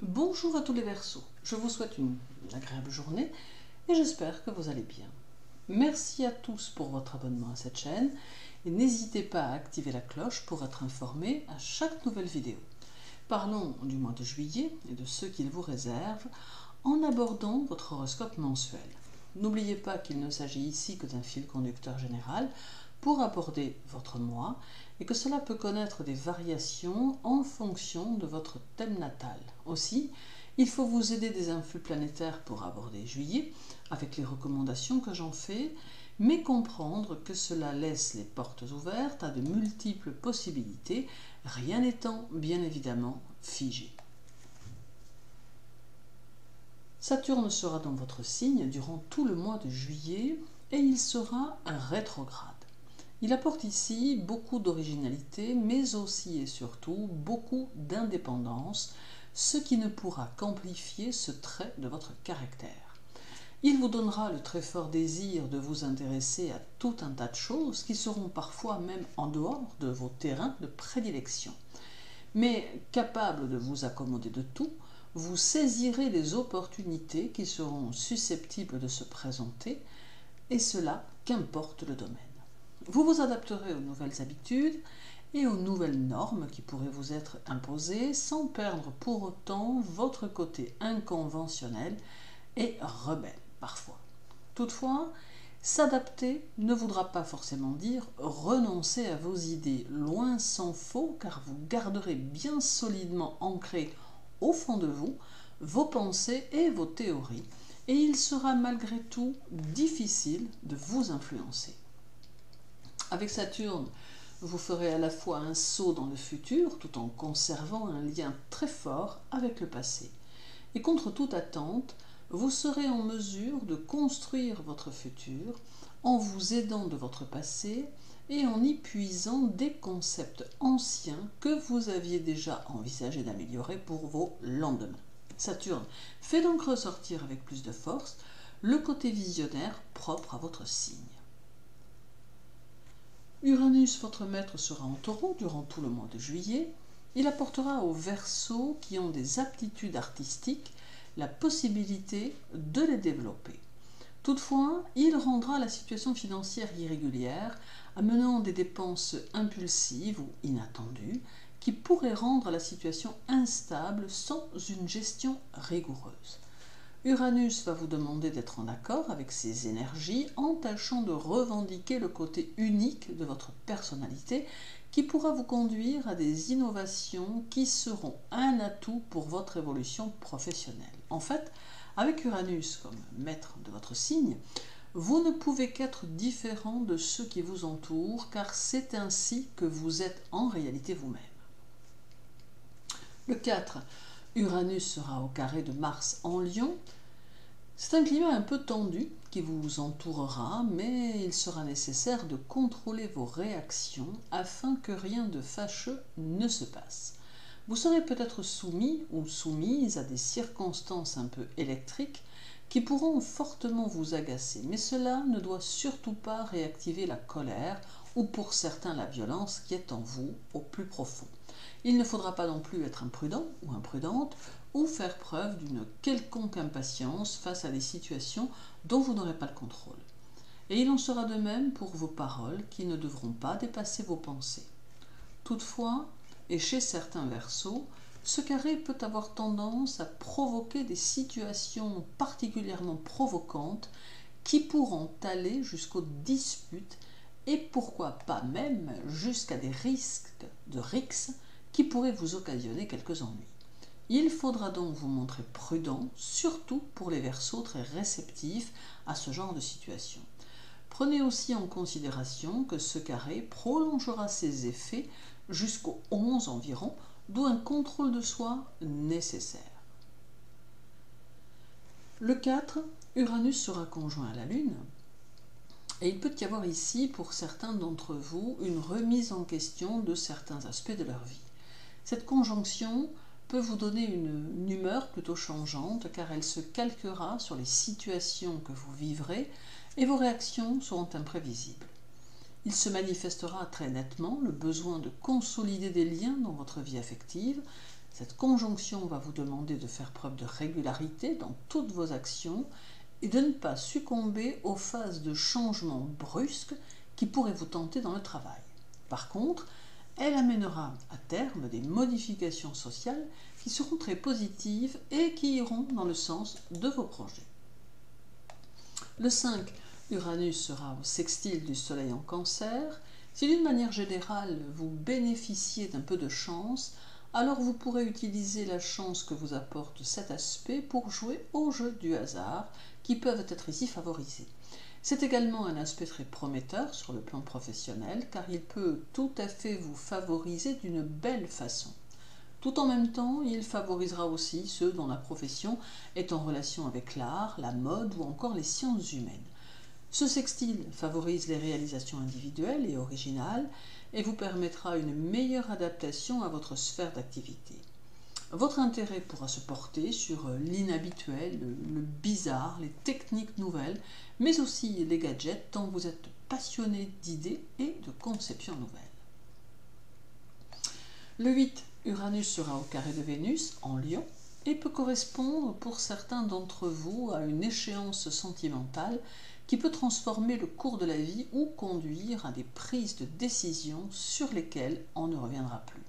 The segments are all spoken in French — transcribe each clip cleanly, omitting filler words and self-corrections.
Bonjour à tous les Verseaux, je vous souhaite une agréable journée et j'espère que vous allez bien. Merci à tous pour votre abonnement à cette chaîne et n'hésitez pas à activer la cloche pour être informé à chaque nouvelle vidéo. Parlons du mois de juillet et de ce qu'il vous réserve en abordant votre horoscope mensuel. N'oubliez pas qu'il ne s'agit ici que d'un fil conducteur général pour aborder votre mois et que cela peut connaître des variations en fonction de votre thème natal. Aussi, il faut vous aider des influx planétaires pour aborder juillet avec les recommandations que j'en fais, mais comprendre que cela laisse les portes ouvertes à de multiples possibilités, rien n'étant bien évidemment figé. Saturne sera dans votre signe durant tout le mois de juillet et il sera rétrograde. Il apporte ici beaucoup d'originalité, mais aussi et surtout beaucoup d'indépendance, ce qui ne pourra qu'amplifier ce trait de votre caractère. Il vous donnera le très fort désir de vous intéresser à tout un tas de choses qui seront parfois même en dehors de vos terrains de prédilection. Mais capable de vous accommoder de tout, vous saisirez les opportunités qui seront susceptibles de se présenter, et cela qu'importe le domaine. Vous vous adapterez aux nouvelles habitudes et aux nouvelles normes qui pourraient vous être imposées sans perdre pour autant votre côté inconventionnel et rebelle parfois. Toutefois, s'adapter ne voudra pas forcément dire renoncer à vos idées, loin s'en faut, car vous garderez bien solidement ancrées au fond de vous vos pensées et vos théories, et il sera malgré tout difficile de vous influencer. Avec Saturne, vous ferez à la fois un saut dans le futur tout en conservant un lien très fort avec le passé. Et contre toute attente, vous serez en mesure de construire votre futur en vous aidant de votre passé et en y puisant des concepts anciens que vous aviez déjà envisagé d'améliorer pour vos lendemains. Saturne fait donc ressortir avec plus de force le côté visionnaire propre à votre signe. Uranus, votre maître, sera en Taureau durant tout le mois de juillet. Il apportera aux Verseaux qui ont des aptitudes artistiques la possibilité de les développer. Toutefois, il rendra la situation financière irrégulière, amenant des dépenses impulsives ou inattendues qui pourraient rendre la situation instable sans une gestion rigoureuse. Uranus va vous demander d'être en accord avec ces énergies en tâchant de revendiquer le côté unique de votre personnalité qui pourra vous conduire à des innovations qui seront un atout pour votre évolution professionnelle. En fait, avec Uranus comme maître de votre signe, vous ne pouvez qu'être différent de ceux qui vous entourent car c'est ainsi que vous êtes en réalité vous-même. Le 4. Uranus sera au carré de Mars en Lion. C'est un climat un peu tendu qui vous entourera, mais il sera nécessaire de contrôler vos réactions afin que rien de fâcheux ne se passe. Vous serez peut-être soumis ou soumise à des circonstances un peu électriques qui pourront fortement vous agacer, mais cela ne doit surtout pas réactiver la colère ou pour certains la violence qui est en vous au plus profond. Il ne faudra pas non plus être imprudent ou imprudente ou faire preuve d'une quelconque impatience face à des situations dont vous n'aurez pas le contrôle. Et il en sera de même pour vos paroles qui ne devront pas dépasser vos pensées. Toutefois, et chez certains Verseaux, ce carré peut avoir tendance à provoquer des situations particulièrement provocantes qui pourront aller jusqu'aux disputes et pourquoi pas même jusqu'à des risques de rixes qui pourraient vous occasionner quelques ennuis. Il faudra donc vous montrer prudent, surtout pour les Verseaux très réceptifs à ce genre de situation. Prenez aussi en considération que ce carré prolongera ses effets jusqu'au 11 environ, d'où un contrôle de soi nécessaire. Le 4, Uranus sera conjoint à la Lune, et il peut y avoir ici, pour certains d'entre vous, une remise en question de certains aspects de leur vie. Cette conjonction peut vous donner une humeur plutôt changeante, car elle se calquera sur les situations que vous vivrez, et vos réactions seront imprévisibles. Il se manifestera très nettement le besoin de consolider des liens dans votre vie affective, Cette conjonction va vous demander de faire preuve de régularité dans toutes vos actions et de ne pas succomber aux phases de changement brusques qui pourraient vous tenter dans le travail. Par contre, elle amènera à terme des modifications sociales qui seront très positives et qui iront dans le sens de vos projets. Le 5, Uranus sera au sextile du Soleil en Cancer. Si d'une manière générale vous bénéficiez d'un peu de chance, alors vous pourrez utiliser la chance que vous apporte cet aspect pour jouer aux jeux du hasard qui peuvent être ici favorisés. C'est également un aspect très prometteur sur le plan professionnel car il peut tout à fait vous favoriser d'une belle façon. Tout en même temps, il favorisera aussi ceux dont la profession est en relation avec l'art, la mode ou encore les sciences humaines. Ce sextile favorise les réalisations individuelles et originales et vous permettra une meilleure adaptation à votre sphère d'activité. Votre intérêt pourra se porter sur l'inhabituel, le bizarre, les techniques nouvelles, mais aussi les gadgets tant vous êtes passionné d'idées et de conceptions nouvelles. Le 8, Uranus sera au carré de Vénus en Lion et peut correspondre pour certains d'entre vous à une échéance sentimentale qui peut transformer le cours de la vie ou conduire à des prises de décision sur lesquelles on ne reviendra plus.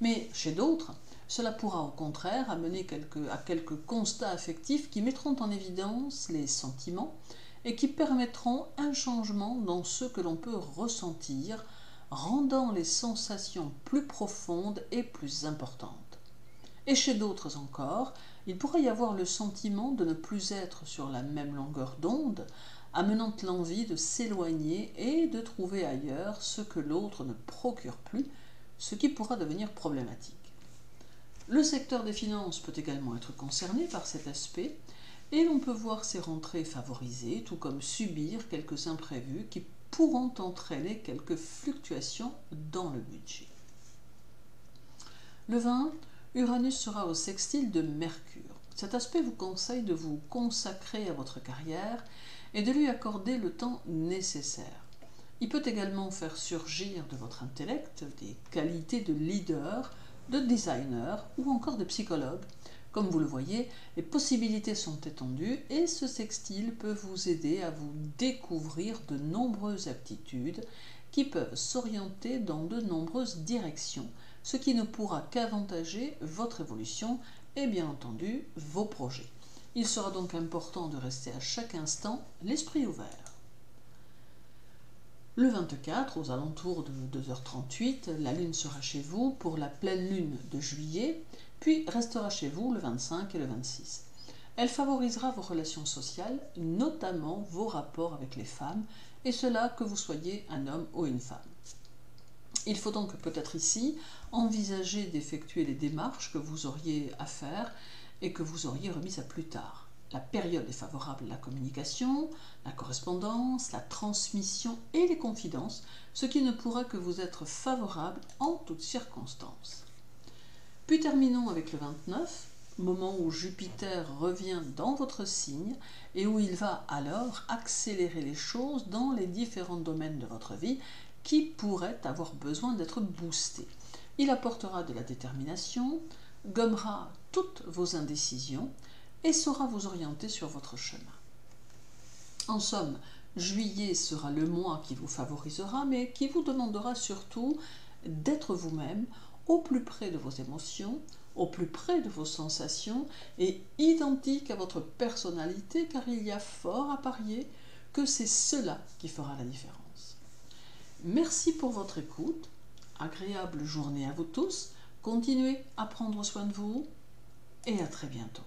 Mais chez d'autres, cela pourra au contraire amener à quelques constats affectifs qui mettront en évidence les sentiments et qui permettront un changement dans ce que l'on peut ressentir, rendant les sensations plus profondes et plus importantes. Et chez d'autres encore, il pourrait y avoir le sentiment de ne plus être sur la même longueur d'onde, amenant l'envie de s'éloigner et de trouver ailleurs ce que l'autre ne procure plus, ce qui pourra devenir problématique. Le secteur des finances peut également être concerné par cet aspect et l'on peut voir ses rentrées favorisées, tout comme subir quelques imprévus qui pourront entraîner quelques fluctuations dans le budget. Le 20, Uranus sera au sextile de Mercure. Cet aspect vous conseille de vous consacrer à votre carrière et de lui accorder le temps nécessaire. Il peut également faire surgir de votre intellect des qualités de leader, de designer ou encore de psychologue. Comme vous le voyez, les possibilités sont étendues et ce sextile peut vous aider à vous découvrir de nombreuses aptitudes qui peuvent s'orienter dans de nombreuses directions, ce qui ne pourra qu'avantager votre évolution et bien entendu vos projets. Il sera donc important de rester à chaque instant l'esprit ouvert. Le 24, aux alentours de 2h38, la Lune sera chez vous pour la pleine Lune de juillet, puis restera chez vous le 25 et le 26. Elle favorisera vos relations sociales, notamment vos rapports avec les femmes, et cela que vous soyez un homme ou une femme. Il faut donc peut-être ici envisager d'effectuer les démarches que vous auriez à faire et que vous auriez remises à plus tard. La période est favorable à la communication, la correspondance, la transmission et les confidences, ce qui ne pourra que vous être favorable en toutes circonstances. Puis terminons avec le 29, moment où Jupiter revient dans votre signe et où il va alors accélérer les choses dans les différents domaines de votre vie qui pourraient avoir besoin d'être boostés. Il apportera de la détermination, gommera toutes vos indécisions et saura vous orienter sur votre chemin. En somme, juillet sera le mois qui vous favorisera, mais qui vous demandera surtout d'être vous-même au plus près de vos émotions, au plus près de vos sensations et identique à votre personnalité, car il y a fort à parier que c'est cela qui fera la différence. Merci pour votre écoute, agréable journée à vous tous, continuez à prendre soin de vous et à très bientôt.